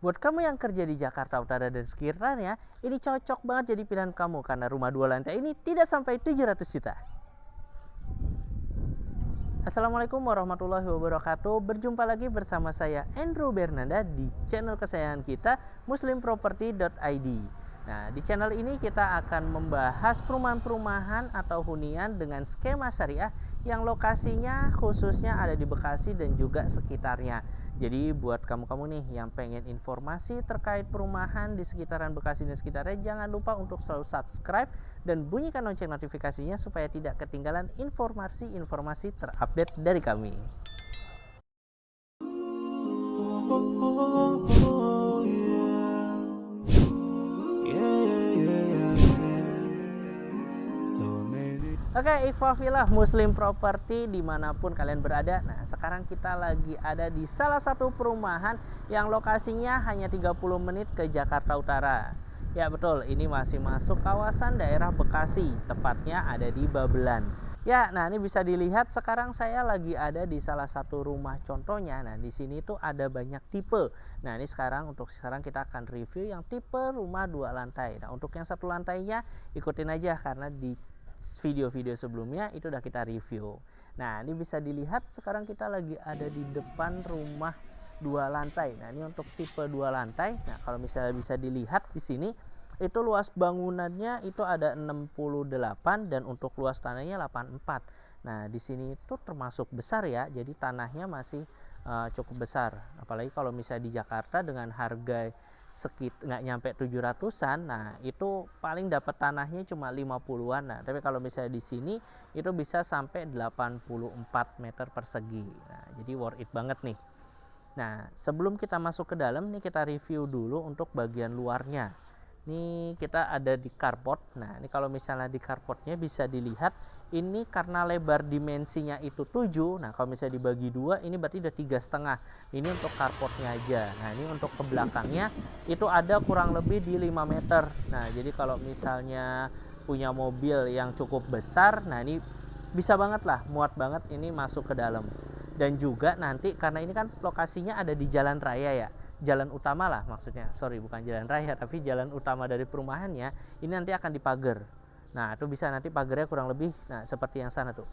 Buat kamu yang kerja di Jakarta Utara dan sekitarnya, ini cocok banget jadi pilihan kamu karena rumah 2 lantai ini tidak sampai 700 juta. Assalamualaikum warahmatullahi wabarakatuh. Berjumpa lagi bersama saya Andrew Bernanda di channel kesayangan kita muslimproperty.id. Nah, di channel ini kita akan membahas perumahan-perumahan atau hunian dengan skema syariah yang lokasinya khususnya ada di Bekasi dan juga sekitarnya. Jadi buat kamu-kamu nih yang pengen informasi terkait perumahan di sekitaran Bekasi dan sekitarnya, jangan lupa untuk selalu subscribe dan bunyikan lonceng notifikasinya supaya tidak ketinggalan informasi-informasi terupdate dari kami. Oke, Ikhwafillah Muslim Property dimanapun kalian berada. Nah, sekarang kita lagi ada di salah satu perumahan yang lokasinya hanya 30 menit ke Jakarta Utara. Ya betul, ini masih masuk kawasan daerah Bekasi, tepatnya ada di Babelan. Ya, nah ini bisa dilihat sekarang saya lagi ada di salah satu rumah contohnya. Nah, di sini tuh ada banyak tipe. Nah, ini sekarang kita akan review yang tipe rumah 2 lantai. Nah, untuk yang 1 lantainya ikutin aja karena di video-video sebelumnya itu udah kita review. Nah, ini bisa dilihat sekarang kita lagi ada di depan rumah 2 lantai. Nah, ini untuk tipe 2 lantai. Nah, kalau misalnya bisa dilihat di sini itu luas bangunannya itu ada 68 dan untuk luas tanahnya 84. Nah, di sini itu termasuk besar ya. Jadi tanahnya masih cukup besar. Apalagi kalau misalnya di Jakarta dengan harga nggak nyampe 700-an, nah itu paling dapat tanahnya cuma 50-an. Nah, tapi kalau misalnya di sini itu bisa sampai 84 meter persegi. Nah, jadi worth it banget nih. Nah, sebelum kita masuk ke dalam nih kita review dulu untuk bagian luarnya. Ini kita ada di carport. Nah, ini kalau misalnya di carportnya bisa dilihat ini karena lebar dimensinya itu 7. Nah, kalau misalnya dibagi 2 ini berarti udah 3,5. Ini untuk carportnya aja. Nah, ini untuk ke belakangnya itu ada kurang lebih di 5 meter. Nah, jadi kalau misalnya punya mobil yang cukup besar, nah ini bisa banget lah, muat banget ini masuk ke dalam. Dan juga nanti karena ini kan lokasinya ada di jalan raya ya, jalan utama lah maksudnya, sorry bukan jalan raya tapi jalan utama dari perumahannya, ini nanti akan dipagar. Nah, itu bisa nanti pagarnya kurang lebih nah seperti yang sana tuh.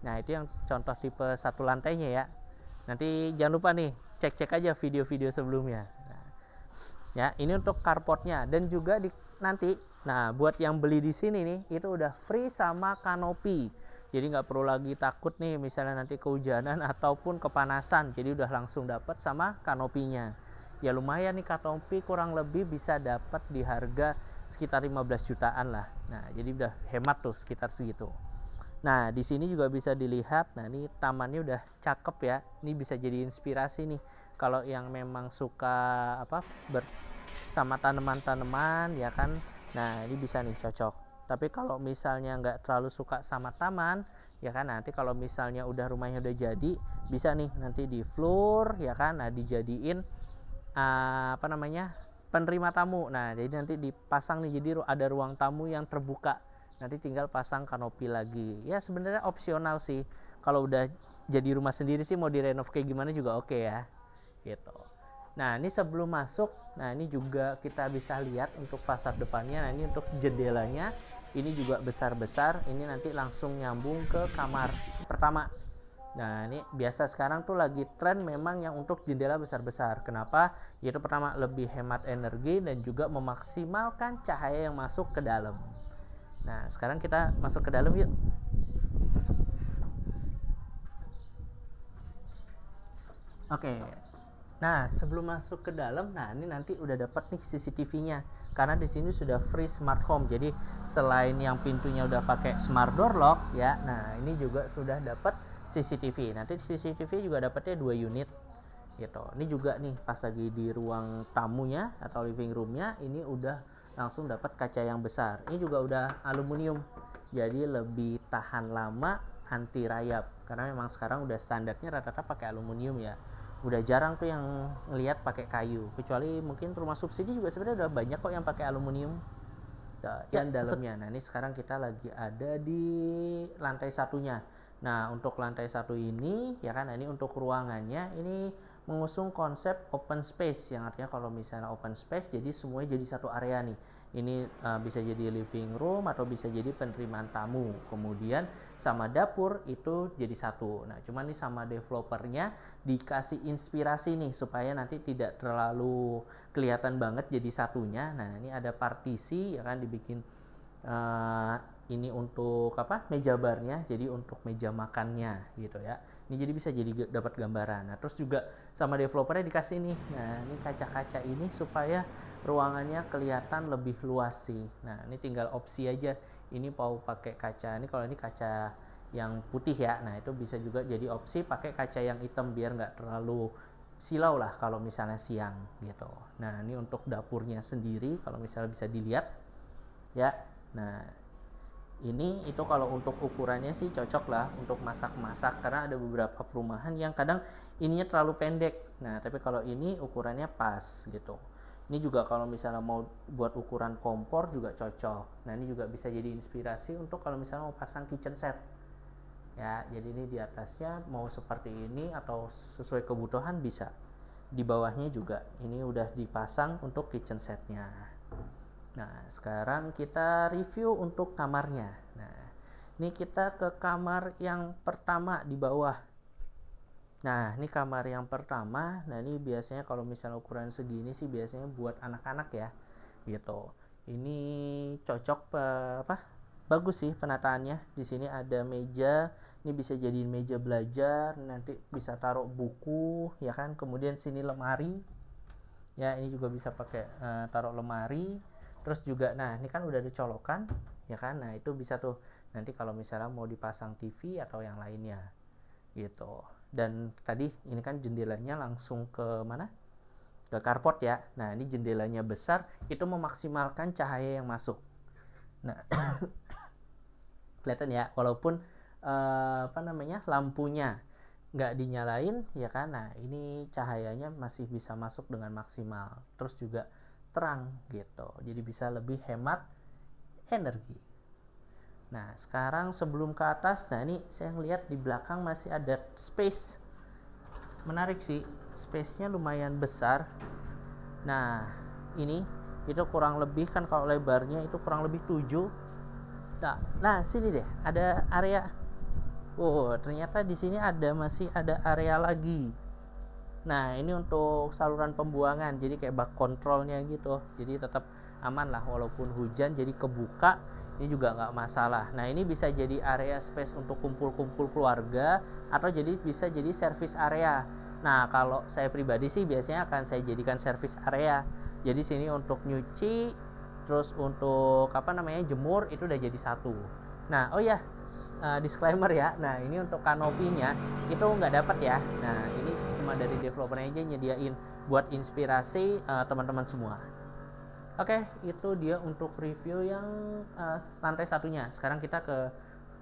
Nah, itu yang contoh tipe 1 lantainya ya. Nanti jangan lupa nih cek-cek aja video-video sebelumnya. Nah, ya ini untuk carportnya dan juga nanti nah buat yang beli di sini nih itu udah free sama kanopi. Jadi nggak perlu lagi takut nih misalnya nanti kehujanan ataupun kepanasan. Jadi udah langsung dapat sama kanopinya. Ya lumayan nih, kanopi kurang lebih bisa dapat di harga sekitar 15 jutaan lah. Nah, jadi udah hemat tuh sekitar segitu. Nah, di sini juga bisa dilihat. Nah, ini tamannya udah cakep ya. Ini bisa jadi inspirasi nih kalau yang memang suka sama tanaman-tanaman ya kan. Nah, ini bisa nih cocok. Tapi kalau misalnya nggak terlalu suka sama taman ya kan, nanti kalau misalnya udah rumahnya udah jadi bisa nih nanti di floor ya kan. Nah, dijadiin penerima tamu. Nah, jadi nanti dipasang nih, jadi ada ruang tamu yang terbuka. Nanti tinggal pasang kanopi lagi. Ya sebenarnya opsional sih. Kalau udah jadi rumah sendiri sih mau direnov kayak gimana juga oke ya. Gitu. Nah, ini sebelum masuk, nah ini juga kita bisa lihat untuk fasad depannya. Nah, ini untuk jendelanya ini juga besar-besar. Ini nanti langsung nyambung ke kamar pertama. Nah, ini biasa sekarang tuh lagi tren memang yang untuk jendela besar-besar. Kenapa? Yaitu pertama lebih hemat energi dan juga memaksimalkan cahaya yang masuk ke dalam. Nah, sekarang kita masuk ke dalam yuk. Oke. Nah, sebelum masuk ke dalam, nah ini nanti udah dapat nih CCTV-nya. Karena di sini sudah free smart home. Jadi selain yang pintunya udah pakai smart door lock ya, nah ini juga sudah dapat CCTV. Nanti CCTV juga dapatnya 2 unit gitu. Ini juga nih pas lagi di ruang tamunya atau living roomnya ini udah langsung dapat kaca yang besar. Ini juga udah aluminium. Jadi lebih tahan lama, anti rayap. Karena memang sekarang udah standarnya rata-rata pakai aluminium ya. Udah jarang tuh yang ngelihat pakai kayu, kecuali mungkin rumah subsidi juga sebenarnya udah banyak kok yang pakai aluminium dan dalamnya. Nah, ini sekarang kita lagi ada di lantai satunya. Nah, untuk lantai satu ini ya kan, ini untuk ruangannya ini mengusung konsep open space, yang artinya kalau misalnya open space jadi semuanya jadi satu area nih. Ini bisa jadi living room atau bisa jadi penerimaan tamu, kemudian sama dapur itu jadi satu. Nah cuman nih sama developernya dikasih inspirasi nih supaya nanti tidak terlalu kelihatan banget jadi satunya. Nah ini ada partisi ya kan, dibikin ini untuk apa, meja barnya, jadi untuk meja makannya gitu ya. Ini jadi bisa jadi dapat gambaran. Nah terus juga sama developernya dikasih nih, nah ini kaca-kaca ini supaya ruangannya kelihatan lebih luas sih. Nah ini tinggal opsi aja, ini mau pakai kaca, ini kalau ini kaca yang putih ya, nah itu bisa juga jadi opsi pakai kaca yang hitam biar nggak terlalu silau lah kalau misalnya siang gitu. Nah ini untuk dapurnya sendiri kalau misalnya bisa dilihat ya. Nah ini itu kalau untuk ukurannya sih cocok lah untuk masak-masak, karena ada beberapa perumahan yang kadang ininya terlalu pendek. Nah tapi kalau ini ukurannya pas gitu. Ini juga kalau misalnya mau buat ukuran kompor juga cocok. Nah ini juga bisa jadi inspirasi untuk kalau misalnya mau pasang kitchen set ya. Jadi ini di atasnya mau seperti ini atau sesuai kebutuhan bisa. Di bawahnya juga ini udah dipasang untuk kitchen setnya. Nah sekarang kita review untuk kamarnya. Nah ini kita ke kamar yang pertama di bawah. Nah ini kamar yang pertama. Nah ini biasanya kalau misalnya ukuran segini sih biasanya buat anak-anak ya gitu. Ini cocok apa, bagus sih penataannya. Di sini ada meja, ini bisa jadi meja belajar, nanti bisa taruh buku ya kan. Kemudian sini lemari ya, ini juga bisa pakai taruh lemari. Terus juga nah ini kan udah ada colokan ya kan, nah itu bisa tuh nanti kalau misalnya mau dipasang TV atau yang lainnya gitu. Dan tadi ini kan jendelanya langsung ke mana, ke carport ya. Nah ini jendelanya besar, itu memaksimalkan cahaya yang masuk. Nah kelihatan ya walaupun apa namanya, lampunya nggak dinyalain ya kan. Nah ini cahayanya masih bisa masuk dengan maksimal, terus juga terang gitu, jadi bisa lebih hemat energi. Nah sekarang sebelum ke atas, nah ini saya ngeliat di belakang masih ada space, menarik sih, space-nya lumayan besar. Nah ini itu kurang lebih kan kalau lebarnya itu kurang lebih 7. Nah sini deh ada area. Oh ternyata di sini masih ada area lagi. Nah ini untuk saluran pembuangan, jadi kayak bak kontrolnya gitu, jadi tetap aman lah walaupun hujan, jadi kebuka ini juga nggak masalah. Nah ini bisa jadi area space untuk kumpul-kumpul keluarga atau jadi bisa jadi service area. Nah kalau saya pribadi sih biasanya akan saya jadikan service area, jadi sini untuk nyuci, terus untuk apa namanya, jemur itu udah jadi satu. Nah oh ya, disclaimer ya, nah ini untuk kanopinya itu nggak dapat ya. Nah ini cuma dari developernya aja nyediain buat inspirasi teman-teman semua. Oke, itu dia untuk review yang lantai satunya. Sekarang kita ke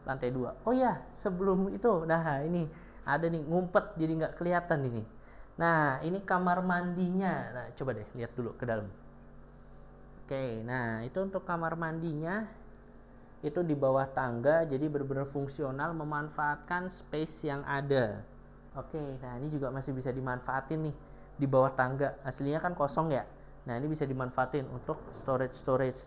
lantai 2. Oh ya, sebelum itu, nah ini ada nih ngumpet jadi nggak kelihatan ini. Nah ini kamar mandinya. Nah coba deh lihat dulu ke dalam. Oke, nah itu untuk kamar mandinya itu di bawah tangga, jadi benar-benar fungsional, memanfaatkan space yang ada. Oke, nah ini juga masih bisa dimanfaatin nih di bawah tangga. Aslinya kan kosong ya. Nah ini bisa dimanfaatin untuk storage,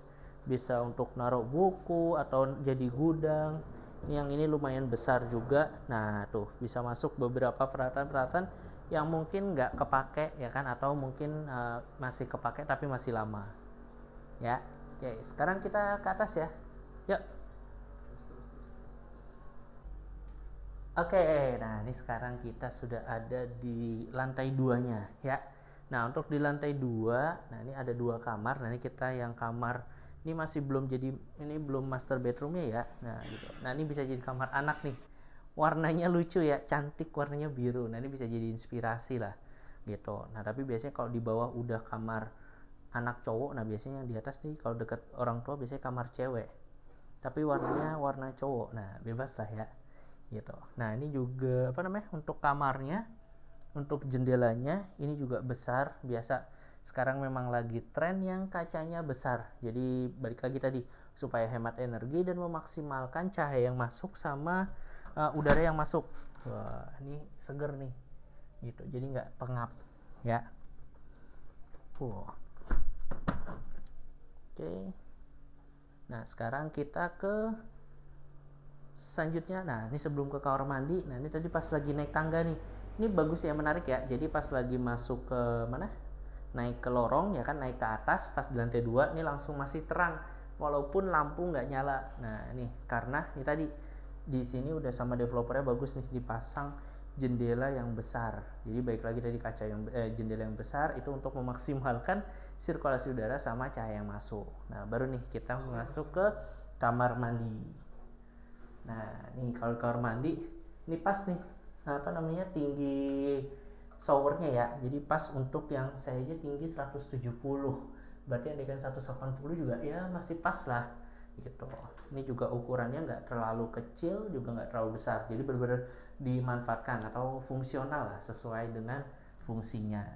bisa untuk naruh buku atau jadi gudang. Yang ini lumayan besar juga. Nah tuh bisa masuk beberapa peralatan-peralatan yang mungkin nggak kepake ya kan, atau mungkin masih kepake tapi masih lama. Ya, oke. Sekarang kita ke atas ya. Yuk. Oke, nah ini sekarang kita sudah ada di lantai 2-nya ya. Nah untuk di lantai 2, nah ini ada 2 kamar. Nah ini kita yang kamar ini masih belum jadi, ini belum master bedroomnya ya. Nah gitu. Nah ini bisa jadi kamar anak nih. Warnanya lucu ya, cantik, warnanya biru. Nah ini bisa jadi inspirasi lah gitu. Nah tapi biasanya kalau di bawah udah kamar anak cowok, nah biasanya yang di atas nih kalau deket orang tua biasanya kamar cewek. Tapi warnanya warna cowok. Nah bebas lah ya gitu. Nah ini juga apa namanya, untuk kamarnya, untuk jendelanya ini juga besar. Biasa sekarang memang lagi tren yang kacanya besar, jadi balik lagi tadi supaya hemat energi dan memaksimalkan cahaya yang masuk sama udara yang masuk. Wah ini seger nih gitu, jadi nggak pengap ya. Oke. Nah sekarang kita ke selanjutnya. Nah ini sebelum ke kamar mandi, nah ini tadi pas lagi naik tangga nih, ini bagus ya, menarik ya. Jadi pas lagi masuk ke mana, naik ke lorong ya kan, naik ke atas pas di lantai 2 ini langsung masih terang walaupun lampu nggak nyala. Nah ini karena ini tadi di sini udah sama developernya bagus nih, dipasang jendela yang besar. Jadi baik lagi tadi kaca yang jendela yang besar itu untuk memaksimalkan sirkulasi udara sama cahaya yang masuk. Nah baru nih kita masuk ke kamar mandi. Nah nih kalau kamar mandi ini pas nih apa namanya, tinggi showernya ya, jadi pas untuk yang saya aja tinggi 170, berarti andaikan 180 juga ya masih pas lah gitu. Ini juga ukurannya nggak terlalu kecil juga nggak terlalu besar, jadi benar-benar dimanfaatkan atau fungsional lah sesuai dengan fungsinya.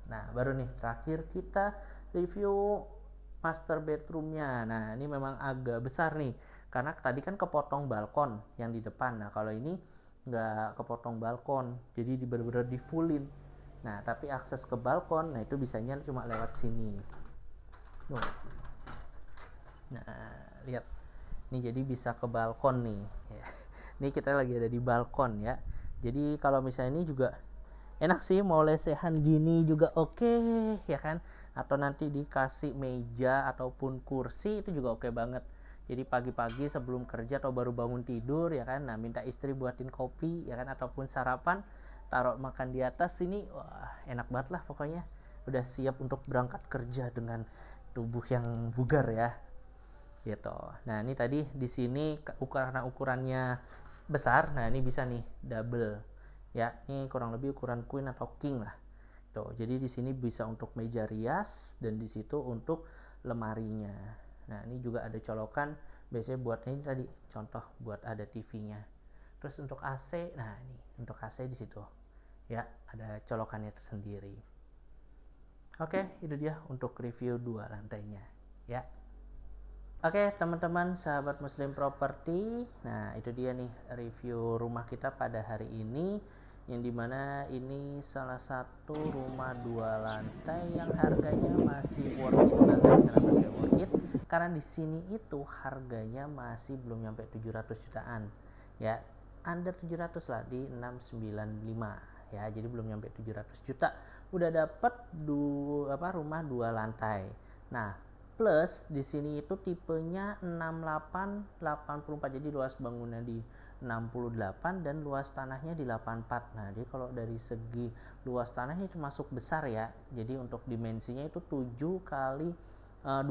Nah baru nih terakhir kita review master bedroomnya. Nah ini memang agak besar nih karena tadi kan kepotong balkon yang di depan. Nah kalau ini nggak kepotong balkon, jadi benar-benar di fullin. Nah tapi akses ke balkon, nah itu bisanya cuma lewat sini. Nah lihat ini, jadi bisa ke balkon nih ya. Ini kita lagi ada di balkon ya, jadi kalau misalnya ini juga enak sih, mau lesehan gini juga oke ya kan, atau nanti dikasih meja ataupun kursi itu juga oke banget. Jadi pagi-pagi sebelum kerja atau baru bangun tidur ya kan, nah minta istri buatin kopi ya kan, ataupun sarapan, taruh makan di atas sini, wah enak banget lah pokoknya. Udah siap untuk berangkat kerja dengan tubuh yang bugar ya gitu. Nah ini tadi di sini karena ukurannya besar, nah ini bisa nih double ya, ini kurang lebih ukuran queen atau king lah tuh. Jadi di sini bisa untuk meja rias dan di situ untuk lemarinya. Nah ini juga ada colokan, biasanya buat ini tadi contoh buat ada TV-nya. Terus untuk AC, nah ini untuk AC di situ ya ada colokannya tersendiri. Oke, itu dia untuk review 2 lantainya ya. Oke teman-teman sahabat Muslim Property, nah itu dia nih review rumah kita pada hari ini, yang dimana ini salah satu rumah 2 lantai yang harganya masih worth it banget. Kenapa saya worth it? Karena di sini itu harganya masih belum nyampe 700 jutaan ya, under 700 lah, di 695 ya, jadi belum nyampe 700 juta udah dapat rumah 2 lantai. Nah plus di sini itu tipenya 6884, jadi luas bangunnya di 68 dan luas tanahnya di 84. Nah jadi kalau dari segi luas tanahnya itu masuk besar ya, jadi untuk dimensinya itu 7 kali 12.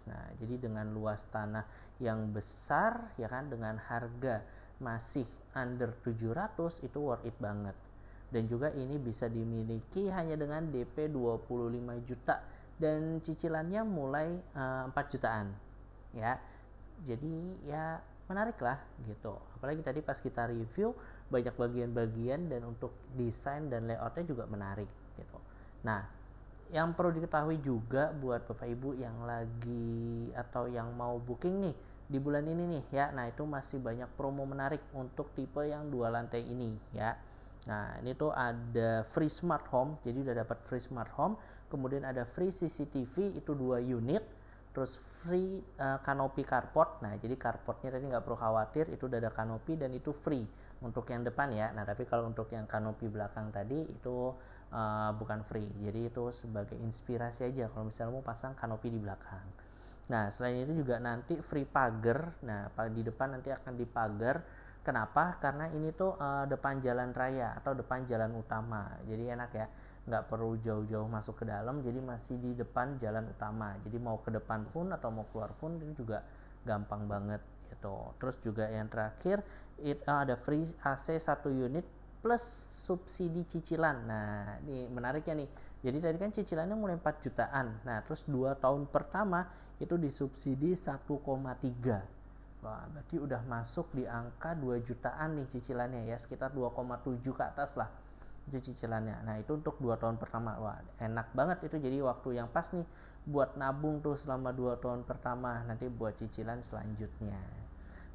Nah jadi dengan luas tanah yang besar ya kan, dengan harga masih under 700 itu worth it banget. Dan juga ini bisa dimiliki hanya dengan DP 25 juta dan cicilannya mulai 4 jutaan ya. Jadi ya menarik lah gitu, apalagi tadi pas kita review banyak bagian-bagian dan untuk desain dan layoutnya juga menarik gitu. Nah yang perlu diketahui juga buat bapak ibu yang lagi atau yang mau booking nih di bulan ini nih ya, nah itu masih banyak promo menarik untuk tipe yang 2 lantai ini ya. Nah ini tuh ada free smart home, jadi udah dapat free smart home, kemudian ada free CCTV itu 2 unit, terus free kanopi carport. Nah jadi carportnya tadi nggak perlu khawatir, itu udah ada kanopi dan itu free untuk yang depan ya. Nah tapi kalau untuk yang kanopi belakang tadi itu bukan free, jadi itu sebagai inspirasi aja kalau misalnya mau pasang kanopi di belakang. Nah selain itu juga nanti free pagar. Nah di depan nanti akan dipagar. Kenapa? Karena ini tuh depan jalan raya atau depan jalan utama, jadi enak ya, nggak perlu jauh-jauh masuk ke dalam, jadi masih di depan jalan utama, jadi mau ke depan pun atau mau keluar pun itu juga gampang banget gitu. Terus juga yang terakhir ada free AC 1 unit plus subsidi cicilan. Nah ini menariknya nih, jadi tadi kan cicilannya mulai 4 jutaan, nah terus 2 tahun pertama itu disubsidi 1,3. Wah, berarti udah masuk di angka 2 jutaan nih cicilannya ya, sekitar 2,7 ke atas lah itu cicilannya. Nah itu untuk 2 tahun pertama, wah enak banget itu, jadi waktu yang pas nih buat nabung tuh selama 2 tahun pertama, nanti buat cicilan selanjutnya.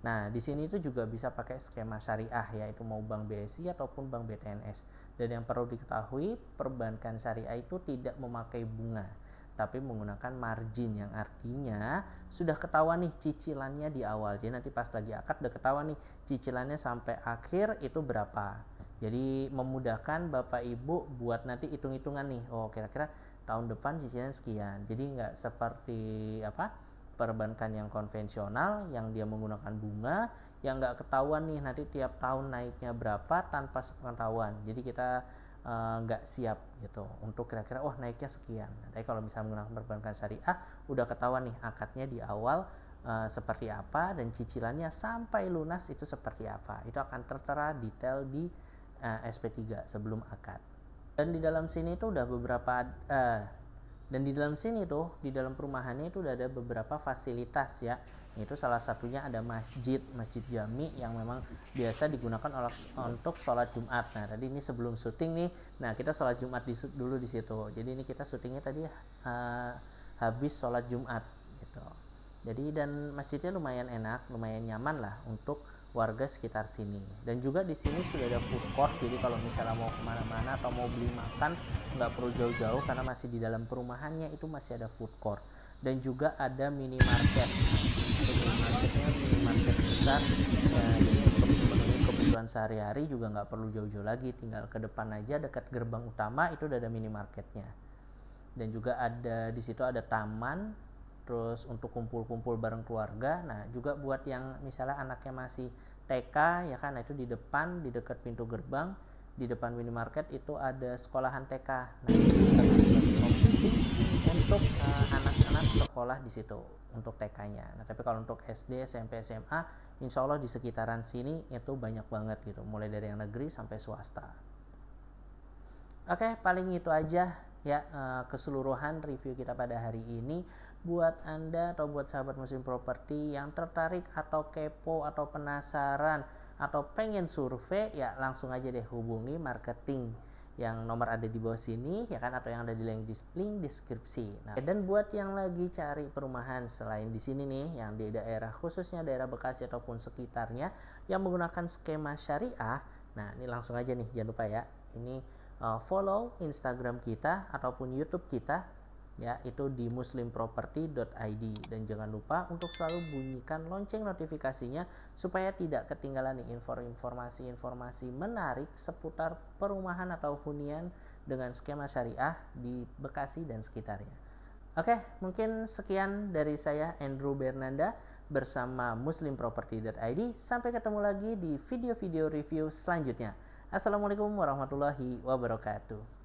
Nah, di sini itu juga bisa pakai skema syariah, yaitu mau bank BSI ataupun bank BTNS. Dan yang perlu diketahui, perbankan syariah itu tidak memakai bunga, tapi menggunakan margin, yang artinya sudah ketahuan nih cicilannya di awal. Jadi nanti pas lagi akad udah ketahuan nih cicilannya sampai akhir itu berapa. Jadi memudahkan Bapak Ibu buat nanti hitung-hitungan nih. Oh, kira-kira tahun depan cicilan sekian. Jadi nggak seperti perbankan yang konvensional yang dia menggunakan bunga yang nggak ketahuan nih nanti tiap tahun naiknya berapa tanpa sepengetahuan. Jadi kita nggak siap gitu untuk kira-kira naiknya sekian. Tapi kalau misalnya menggunakan perbankan syariah udah ketahuan nih akadnya di awal seperti apa dan cicilannya sampai lunas itu seperti apa. Itu akan tertera detail di SP3 sebelum akad. Dan di dalam sini itu udah beberapa dan di dalam sini tuh, di dalam perumahannya itu udah ada beberapa fasilitas ya. Itu salah satunya ada masjid jami yang memang biasa digunakan untuk sholat Jumat. Nah, tadi ini sebelum syuting nih, nah kita sholat Jumat dulu di situ. Jadi ini kita syutingnya tadi habis sholat Jumat gitu. Jadi dan masjidnya lumayan enak, lumayan nyaman lah untuk warga sekitar sini. Dan juga di sini sudah ada food court, jadi kalau misalnya mau kemana-mana atau mau beli makan nggak perlu jauh-jauh karena masih di dalam perumahannya itu masih ada food court. Dan juga ada minimarket. Minimarketnya minimarket besar. Jadi untuk memenuhi kebutuhan sehari-hari juga nggak perlu jauh-jauh lagi, tinggal ke depan aja dekat gerbang utama itu udah ada minimarketnya. Dan juga ada di situ ada taman. Terus untuk kumpul-kumpul bareng keluarga. Nah juga buat yang misalnya anaknya masih TK ya kan, nah itu di depan, di dekat pintu gerbang, di depan minimarket itu ada sekolahan TK. Nah untuk anak-anak sekolah di situ untuk TK-nya. Nah tapi kalau untuk SD, SMP, SMA, insya Allah di sekitaran sini itu banyak banget gitu, mulai dari yang negeri sampai swasta. Oke, paling itu aja ya keseluruhan review kita pada hari ini. Buat Anda atau buat sahabat Muslim Property yang tertarik atau kepo atau penasaran atau pengen survei, ya langsung aja deh hubungi marketing yang nomor ada di bawah sini ya kan, atau yang ada di link deskripsi. Nah, dan buat yang lagi cari perumahan selain di sini nih, yang di daerah khususnya daerah Bekasi ataupun sekitarnya yang menggunakan skema syariah, nah ini langsung aja nih, jangan lupa ya, ini follow Instagram kita ataupun YouTube kita ya, itu di muslimproperty.id. Dan jangan lupa untuk selalu bunyikan lonceng notifikasinya supaya tidak ketinggalan nih informasi-informasi menarik seputar perumahan atau hunian dengan skema syariah di Bekasi dan sekitarnya. Oke, mungkin sekian dari saya Andrew Bernanda bersama muslimproperty.id. Sampai ketemu lagi di video-video review selanjutnya. Assalamualaikum warahmatullahi wabarakatuh.